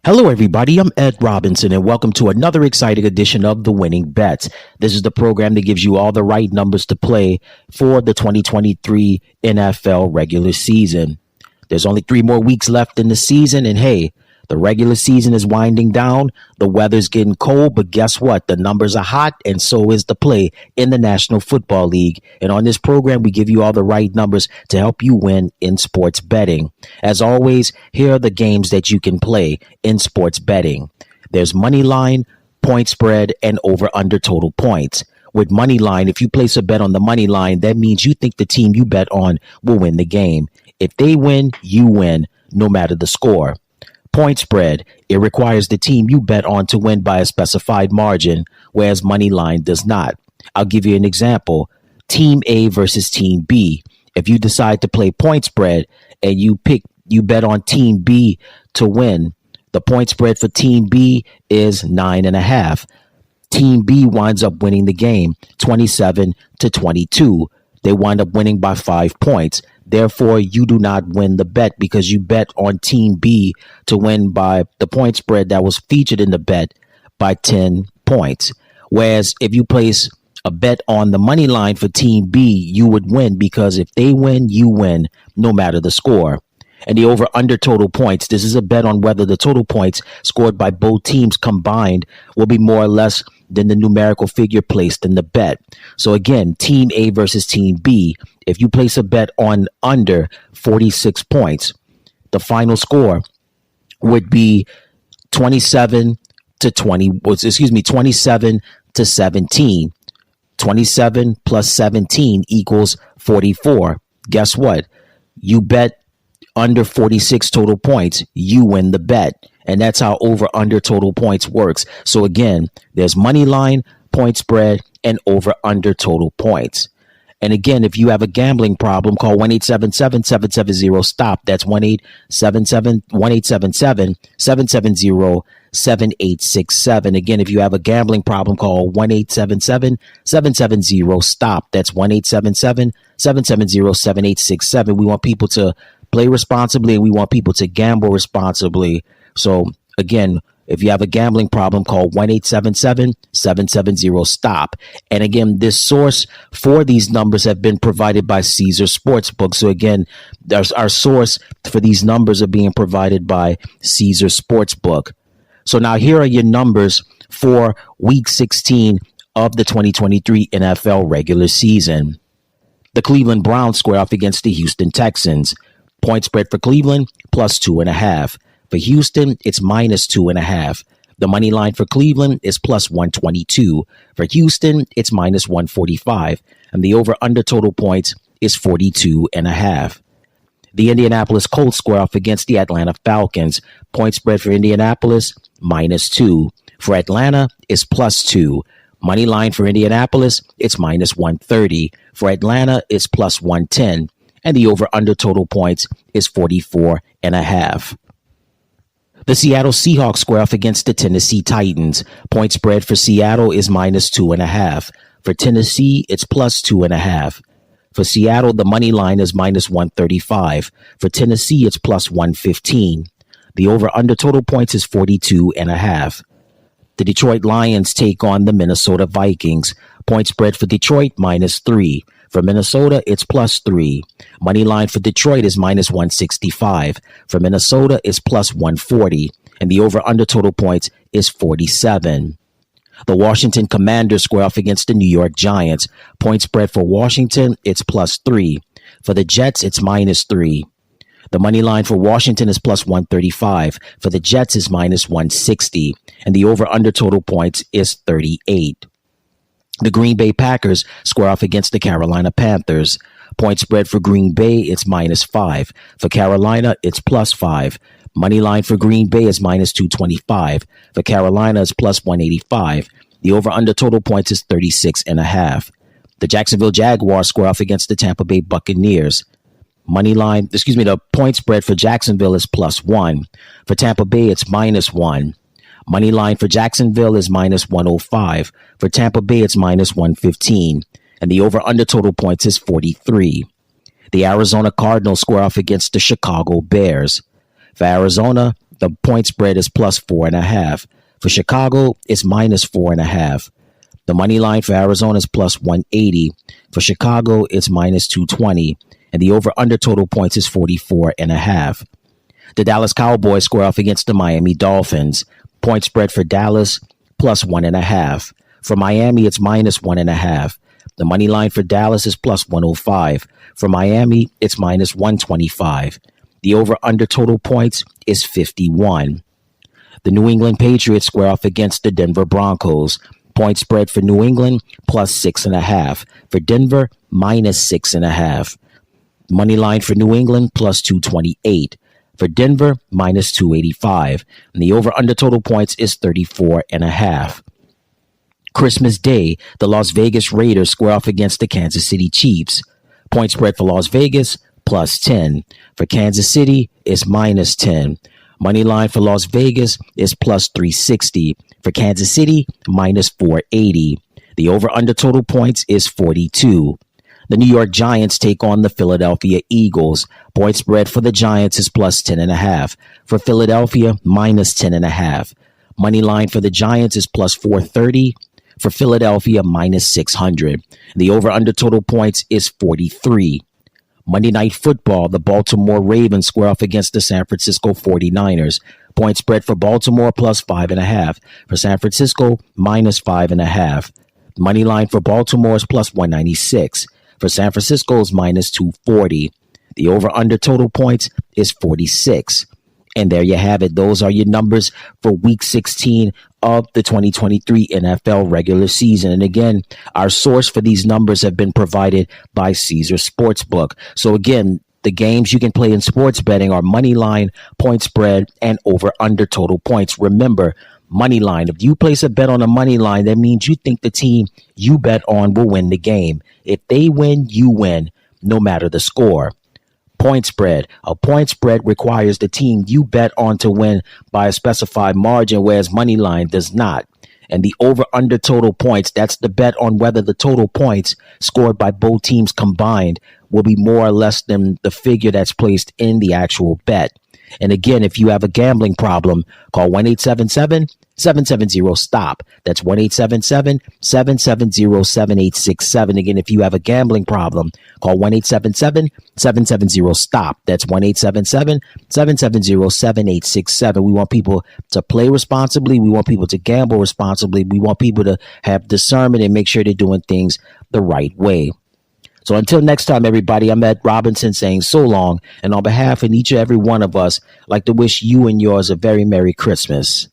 Hello, everybody. I'm Ed Robinson, and welcome to another exciting edition of The Winning Bets. This is the program that gives you all the right numbers to play for the 2023 NFL regular season. There's only 3 more weeks left in the season, and hey, the regular season is winding down. The weather's getting cold, but guess what? The numbers are hot, and so is the play in the National Football League. And on this program, we give you all the right numbers to help you win in sports betting. As always, here are the games that you can play in sports betting. There's money line, point spread, and over/under total points. With money line, if you place a bet on the money line, that means you think the team you bet on will win the game. If they win, you win, no matter the score. Point spread, it requires the team you bet on to win by a specified margin, whereas money line does not. I'll give you an example. Team A versus Team B. If you decide to play point spread and you bet on Team B to win, the point spread for Team B is 9.5. Team B winds up winning the game 27-22. They wind up winning by 5 points. Therefore, you do not win the bet because you bet on Team B to win by the point spread that was featured in the bet by 10 points. Whereas if you place a bet on the money line for Team B, you would win because if they win, you win, no matter the score. And the over/under total points, this is a bet on whether the total points scored by both teams combined will be more or less than the numerical figure placed in the bet. So again, Team A versus Team B, if you place a bet on under 46 points, the final score would be 27 to 17. 27 plus 17 equals 44. Guess what? You bet under 46 total points, you win the bet. And that's how over/under total points works. So again, there's money line, point spread, and over/under total points. And again, if you have a gambling problem, call 1-877-770-STOP. That's 1-877-770-7867. Again, if you have a gambling problem, call 1-877-770-STOP. That's 1-877-770-7867. We want people to play responsibly, and we want people to gamble responsibly. So again, if you have a gambling problem, call 1-877-770-STOP. And again, this source for these numbers have been provided by Caesar Sportsbook. So again, our source for these numbers are being provided by Caesar Sportsbook. So now here are your numbers for Week 16 of the 2023 NFL regular season. The Cleveland Browns square off against the Houston Texans. Point spread for Cleveland, plus 2.5. For Houston, it's minus 2.5. The money line for Cleveland is plus 122. For Houston, it's minus 145. And the over/under total points is 42.5. The Indianapolis Colts square off against the Atlanta Falcons. Point spread for Indianapolis, minus 2. For Atlanta, it's plus 2. Money line for Indianapolis, it's minus 130. For Atlanta, it's plus 110. And the over/under total points is 44.5. The Seattle Seahawks square off against the Tennessee Titans. Point spread for Seattle is minus 2.5. For Tennessee, it's plus 2.5. For Seattle, the money line is minus 135. For Tennessee, it's plus 115. The over/under total points is 42.5. The Detroit Lions take on the Minnesota Vikings. Point spread for Detroit, minus 3. For Minnesota, it's plus 3. Money line for Detroit is minus 165. For Minnesota, it's plus 140. And the over/under total points is 47. The Washington Commanders square off against the New York Giants. Point spread for Washington, it's plus 3. For the Jets, it's minus 3. The money line for Washington is plus 135. For the Jets is minus 160. And the over/under total points is 38. The Green Bay Packers square off against the Carolina Panthers. Point spread for Green Bay, it's minus 5. For Carolina, it's plus 5. Money line for Green Bay is minus 225. For Carolina, it's plus 185. The over/under total points is 36.5. The Jacksonville Jaguars square off against the Tampa Bay Buccaneers. The point spread for Jacksonville is plus 1. For Tampa Bay, it's minus 1. Money line for Jacksonville is minus 105. For Tampa Bay, it's minus 115. And the over/under total points is 43. The Arizona Cardinals square off against the Chicago Bears. For Arizona, The point spread is plus 4.5. For Chicago, it's minus 4.5. The money line for Arizona is plus 180. For Chicago, it's minus 220. And the over-under total points is 44.5. The Dallas Cowboys square off against the Miami Dolphins. Point spread for Dallas, plus 1.5. For Miami, it's minus 1.5. The money line for Dallas is plus 105. For Miami, it's minus 125. The over-under total points is 51. The New England Patriots square off against the Denver Broncos. Point spread for New England, plus 6.5. For Denver, minus 6.5. Money line for New England, plus 228. For Denver, minus 285. And the over-under total points is 34.5. Christmas Day, the Las Vegas Raiders square off against the Kansas City Chiefs. Point spread for Las Vegas, plus 10. For Kansas City, it's minus 10. Money line for Las Vegas is plus 360. For Kansas City, minus 480. The over-under total points is 42. The New York Giants take on the Philadelphia Eagles. Point spread for the Giants is plus 10.5. For Philadelphia, minus 10.5. Money line for the Giants is plus 430. For Philadelphia, minus 600. The over-under total points is 43. Monday Night Football, the Baltimore Ravens square off against the San Francisco 49ers. Point spread for Baltimore, plus 5.5. For San Francisco, minus 5.5. Money line for Baltimore is plus 196. For San Francisco is minus 240. The over-under total points is 46. And there you have it. Those are your numbers for Week 16 of the 2023 NFL regular season. And again, our source for these numbers have been provided by Caesar Sportsbook. So again, the games you can play in sports betting are money line, point spread, and over-under total points. Remember, money line. If you place a bet on a money line, that means you think the team you bet on will win the game. If they win, you win, no matter the score. Point spread. A point spread requires the team you bet on to win by a specified margin, whereas money line does not. And the over-under total points, that's the bet on whether the total points scored by both teams combined will be more or less than the figure that's placed in the actual bet. And again, if you have a gambling problem, call 1-877-770-STOP. That's 1-877-770-7867. Again, if you have a gambling problem, call 1-877-770-STOP. That's 1-877-770-7867. We want people to play responsibly. We want people to gamble responsibly. We want people to have discernment and make sure they're doing things the right way. So until next time, everybody, I'm Ed Robinson saying so long. And on behalf of each and every one of us, I'd like to wish you and yours a very Merry Christmas.